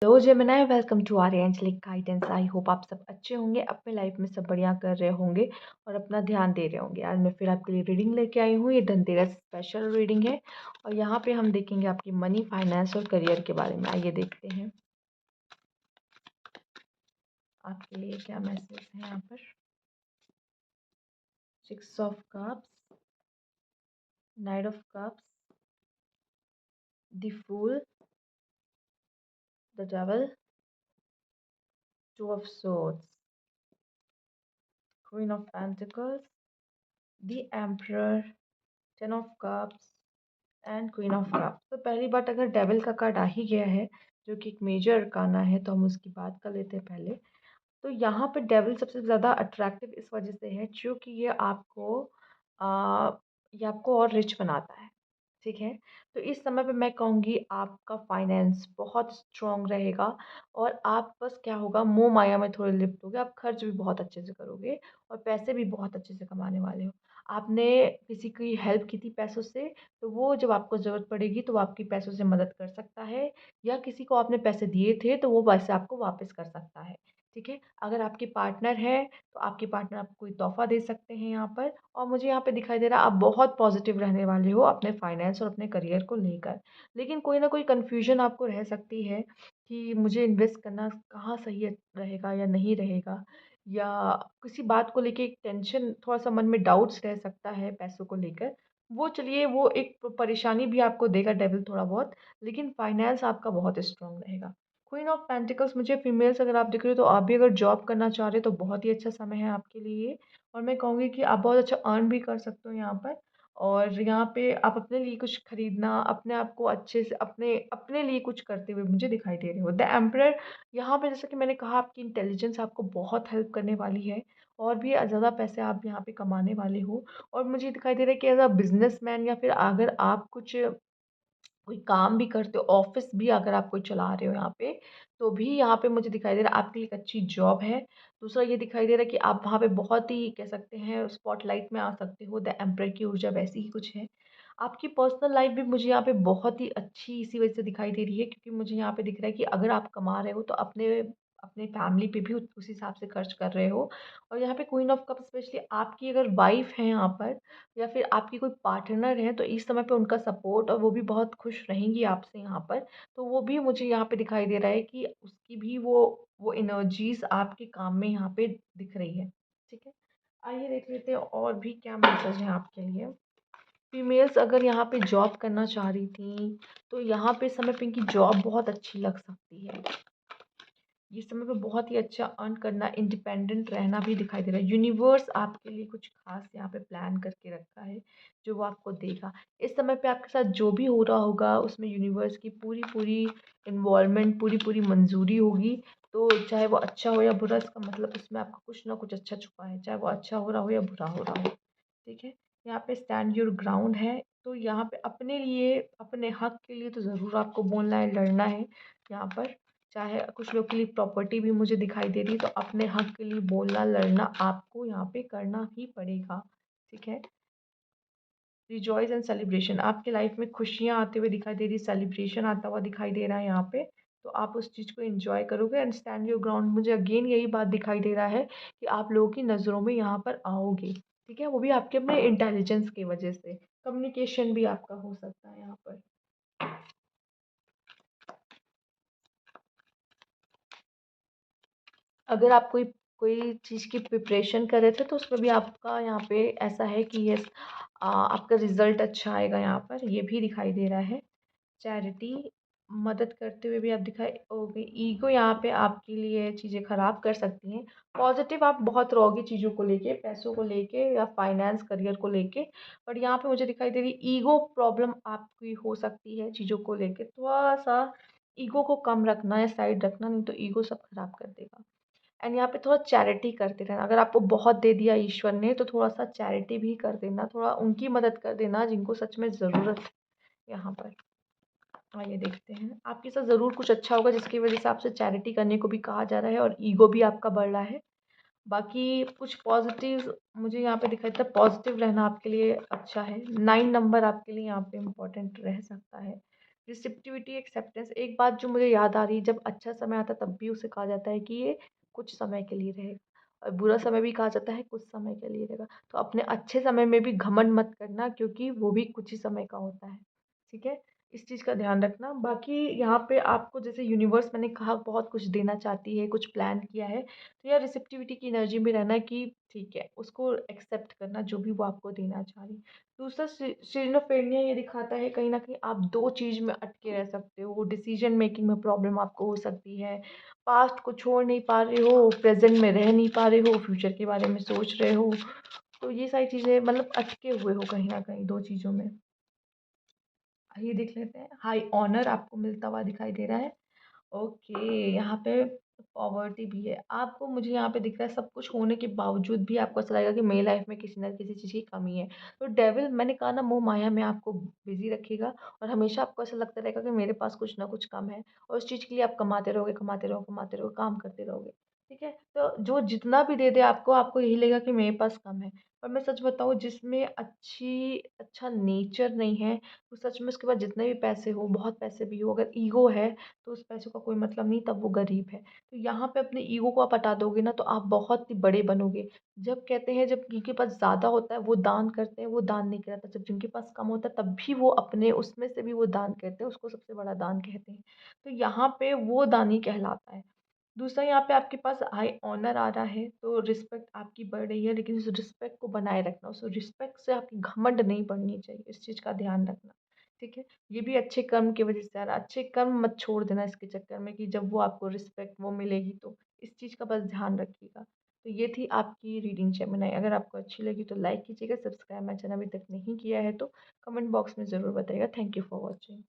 Hello Gemini, welcome to Aryanjalik guidance. I hope आप सब अच्छे होंगे, अपने लाइफ में सब बढ़िया कर रहे होंगे और अपना ध्यान दे रहे होंगे। आज मैं फिर आपके लिए रीडिंग लेके आई हूँ। ये धनतेरस स्पेशल रीडिंग है और यहाँ पे हम देखेंगे आपकी मनी, फाइनेंस और करियर के बारे में। आइए देखते हैं आपके लिए क्या मैसेज है यहाँ पर। 6 of cups, knight of cups, the fool, the devil, 2 of swords, queen of pentacles, the emperor, 10 of cups and queen of cups. तो पहली बात, अगर डेविल का कार्ड आ ही गया है जो कि एक मेजर अरकाना है, तो हम उसकी बात कर लेते हैं पहले। तो यहाँ पे डेविल सबसे ज़्यादा अट्रैक्टिव इस वजह से है क्योंकि आ, ये आपको और रिच बनाता है। ठीक है, तो इस समय पे मैं कहूँगी आपका फाइनेंस बहुत स्ट्रॉन्ग रहेगा और आप बस क्या होगा, मोह माया में थोड़े लिप्त होगे। आप खर्च भी बहुत अच्छे से करोगे और पैसे भी बहुत अच्छे से कमाने वाले हो। आपने किसी की हेल्प की थी पैसों से, तो वो जब आपको ज़रूरत पड़ेगी तो वो आपकी पैसों से मदद कर सकता है, या किसी को आपने पैसे दिए थे तो वो पैसे आपको वापस कर सकता है। ठीक है, अगर आपके पार्टनर है तो आपके पार्टनर आपको कोई तोहफा दे सकते हैं यहाँ पर। और मुझे यहाँ पे दिखाई दे रहा है आप बहुत पॉजिटिव रहने वाले हो अपने फाइनेंस और अपने करियर को लेकर। लेकिन कोई ना कोई कन्फ्यूजन आपको रह सकती है कि मुझे इन्वेस्ट करना कहाँ सही रहेगा या नहीं रहेगा, या किसी बात को लेके एक टेंशन, थोड़ा सा मन में डाउट्स रह सकता है पैसों को लेकर। वो चलिए, वो एक परेशानी भी आपको देगा डेविल थोड़ा बहुत, लेकिन फाइनेंस आपका बहुत स्ट्रांग रहेगा। क्वीन ऑफ पेंटिकल्स, मुझे फीमेल्स अगर आप दिख रहे हो तो आप भी अगर जॉब करना चाह रहे हो तो बहुत ही अच्छा समय है आपके लिए। और मैं कहूँगी कि आप बहुत अच्छा अर्न भी कर सकते हो यहाँ पर। और यहाँ पे आप अपने लिए कुछ खरीदना, अपने आप को अच्छे से अपने अपने लिए कुछ करते हुए मुझे दिखाई दे रहे हो। द एम्परर, यहाँ पे जैसा कि मैंने कहा, आपकी इंटेलिजेंस आपको बहुत हेल्प करने वाली है और भी ज़्यादा पैसे आप यहाँ पे कमाने वाले हो। और मुझे दिखाई दे रहा है कि एज अ बिजनेसमैन, या फिर अगर आप कुछ कोई काम भी करते हो, ऑफिस भी अगर आप कोई चला रहे हो यहाँ पे, तो भी यहाँ पे मुझे दिखाई दे रहा है आपके लिए एक अच्छी जॉब है। दूसरा ये दिखाई दे रहा है कि आप वहाँ पे बहुत ही कह सकते हैं स्पॉटलाइट में आ सकते हो। द एम्परर की ऊर्जा वैसी ही कुछ है। आपकी पर्सनल लाइफ भी मुझे यहाँ पे बहुत ही अच्छी इसी वजह से दिखाई दे रही है क्योंकि मुझे यहाँ पे दिख रहा है कि अगर आप कमा रहे हो तो अपने अपने फैमिली पे भी उस हिसाब से खर्च कर रहे हो। और यहाँ पे क्वीन ऑफ कप, स्पेशली आपकी अगर वाइफ है यहाँ पर, या फिर आपकी कोई पार्टनर है, तो इस समय पे उनका सपोर्ट, और वो भी बहुत खुश रहेंगी आपसे यहाँ पर। तो वो भी मुझे यहाँ पे दिखाई दे रहा है कि उसकी भी वो एनर्जीज आपके काम में यहाँ पे दिख रही है। ठीक है, आइए देख लेते हैं और भी क्या मैसेज है आपके लिए। फीमेल्स अगर यहाँ पे जॉब करना चाह रही थी तो यहाँ पे समय पे इनकी जॉब बहुत अच्छी लग सकती है। ये समय पे बहुत ही अच्छा अर्न करना, इंडिपेंडेंट रहना भी दिखाई दे रहा है। यूनिवर्स आपके लिए कुछ खास यहाँ पे प्लान करके रखा है जो वो आपको देगा। इस समय पे आपके साथ जो भी हो रहा होगा उसमें यूनिवर्स की पूरी पूरी इन्वॉल्वमेंट, पूरी पूरी मंजूरी होगी। तो चाहे वो अच्छा हो या बुरा, इसका मतलब उसमें आपका कुछ ना कुछ अच्छा छुपा है, चाहे वो अच्छा हो रहा हो या बुरा हो रहा हो। ठीक है, यहाँ पे स्टैंड योर ग्राउंड है। तो यहाँ पे अपने लिए, अपने हक के लिए तो ज़रूर आपको बोलना है, लड़ना है यहाँ पर। चाहे कुछ लोग के लिए प्रॉपर्टी भी मुझे दिखाई दे रही है, तो अपने हक के लिए बोलना, लड़ना आपको यहाँ पे करना ही पड़ेगा। ठीक है, रिजॉइस एंड सेलिब्रेशन, आपके लाइफ में खुशियाँ आते हुए दिखाई दे रही, सेलिब्रेशन आता हुआ दिखाई दे रहा है यहाँ पे। तो आप उस चीज़ को एंजॉय करोगे एंड स्टैंड योर ग्राउंड। मुझे अगेन यही बात दिखाई दे रहा है कि आप लोगों की नज़रों में यहाँ पर आओगे। ठीक है, वो भी आपके अपने इंटेलिजेंस की वजह से। कम्युनिकेशन भी आपका हो सकता है यहाँ पर। अगर आप कोई कोई चीज़ की प्रिपरेशन कर रहे थे तो उसमें भी आपका यहाँ पे ऐसा है कि यस, आपका रिजल्ट अच्छा आएगा यहाँ पर, ये भी दिखाई दे रहा है। चैरिटी, मदद करते हुए भी आप दिखाई होगे। ईगो यहाँ पे आपके लिए चीज़ें ख़राब कर सकती हैं। पॉजिटिव आप बहुत रहोगे चीज़ों को लेके, पैसों को लेके या फाइनेंस करियर को लेके। बट यहाँ पे मुझे दिखाई दे रही ईगो प्रॉब्लम आपकी हो सकती है चीज़ों को लेके। थोड़ा सा ईगो को कम रखना या साइड रखना, नहीं तो ईगो सब खराब कर देगा। एंड यहाँ पे थोड़ा चैरिटी करते रहना। अगर आपको बहुत दे दिया ईश्वर ने तो थोड़ा सा चैरिटी भी कर देना, थोड़ा उनकी मदद कर देना जिनको सच में ज़रूरत है यहाँ पर। आइए देखते हैं, आपके साथ ज़रूर कुछ अच्छा होगा जिसकी वजह से आपसे चैरिटी करने को भी कहा जा रहा है और ईगो भी आपका बढ़ रहा है। बाकी कुछ पॉजिटिव मुझे यहाँ पे दिखाई देता है, पॉजिटिव रहना आपके लिए अच्छा है। 9 नंबर आपके लिए यहाँ पे इम्पोर्टेंट रह सकता है। रिसेप्टिविटी, एक्सेप्टेंस, एक बात जो मुझे याद आ रही है, जब अच्छा समय आता है तब भी उसे कहा जाता है कि ये कुछ समय के लिए रहेगा, और बुरा समय भी कहा जाता है कुछ समय के लिए रहेगा। तो अपने अच्छे समय में भी घमंड मत करना, क्योंकि वो भी कुछ ही समय का होता है। ठीक है? इस चीज़ का ध्यान रखना। बाकी यहाँ पे आपको जैसे यूनिवर्स मैंने कहा बहुत कुछ देना चाहती है, कुछ प्लान किया है, तो यार रिसेप्टिविटी की एनर्जी में रहना कि ठीक है, उसको एक्सेप्ट करना जो भी वो आपको देना चाह रही है। दूसरा सिज़ोफ्रेनिया ये दिखाता है कहीं न कहीं आप 2 चीज़ में अटके रह सकते हो, डिसीज़न मेकिंग में प्रॉब्लम आपको हो सकती है, पास्ट को छोड़ नहीं पा रहे हो, प्रेज़ेंट में रह नहीं पा रहे हो, फ्यूचर के बारे में सोच रहे हो। तो ये सारी चीज़ें मतलब अटके हुए हो कहीं न कहीं 2 चीज़ों में। ये देख लेते हैं, हाई ऑनर आपको मिलता हुआ दिखाई दे रहा है। ओके, यहाँ पे पॉवर्टी भी है। आपको मुझे यहाँ पे दिख रहा है सब कुछ होने के बावजूद भी आपको ऐसा लगेगा कि मेरी लाइफ में किसी न किसी चीज़ की कमी है। तो डेविल मैंने कहा ना मोह-माया में आपको बिज़ी रखेगा, और हमेशा आपको ऐसा लगता रहेगा कि मेरे पास कुछ ना कुछ कम है, और उस चीज़ के लिए आप कमाते रहोगे, कमाते रहोगे, कमाते रहोगे, काम करते रहोगे। ठीक है? तो जो जितना भी दे दे आपको, आपको यही लगेगा कि मेरे पास कम है। और मैं सच बताऊँ, जिसमें अच्छा नेचर नहीं है, तो सच में उसके पास जितने भी पैसे हो, बहुत पैसे भी हो, अगर ईगो है तो उस पैसों का कोई मतलब नहीं, तब वो गरीब है। तो यहाँ पे अपने ईगो को आप हटा दोगे ना, तो आप बहुत ही बड़े बनोगे। जब कहते हैं जब जिनके पास ज़्यादा होता है वो दान करते हैं, वो दान नहीं कराता। जब जिनके पास कम होता है तब भी वो अपने उसमें से भी वो दान करते हैं, उसको सबसे बड़ा दान कहते हैं। तो यहाँ पे वो दानी कहलाता है। दूसरा, यहाँ पे आपके पास हाई ऑनर आ रहा है, तो रिस्पेक्ट आपकी बढ़ रही है, लेकिन उस रिस्पेक्ट को बनाए रखना, उस रिस्पेक्ट से आपकी घमंड नहीं बढ़नी चाहिए, इस चीज़ का ध्यान रखना। ठीक है? ये भी अच्छे कर्म की वजह से आ रहा है, अच्छे कर्म मत छोड़ देना इसके चक्कर में कि जब वो आपको रिस्पेक्ट वो मिलेगी तो, इस चीज़ का बस ध्यान रखिएगा। तो ये थी आपकी रीडिंग जेमिनी। अगर आपको अच्छी लगी तो लाइक कीजिएगा, सब्सक्राइब मेरा चैनल अभी तक नहीं किया है तो कमेंट बॉक्स में ज़रूर बताइएगा। Thank you for watching.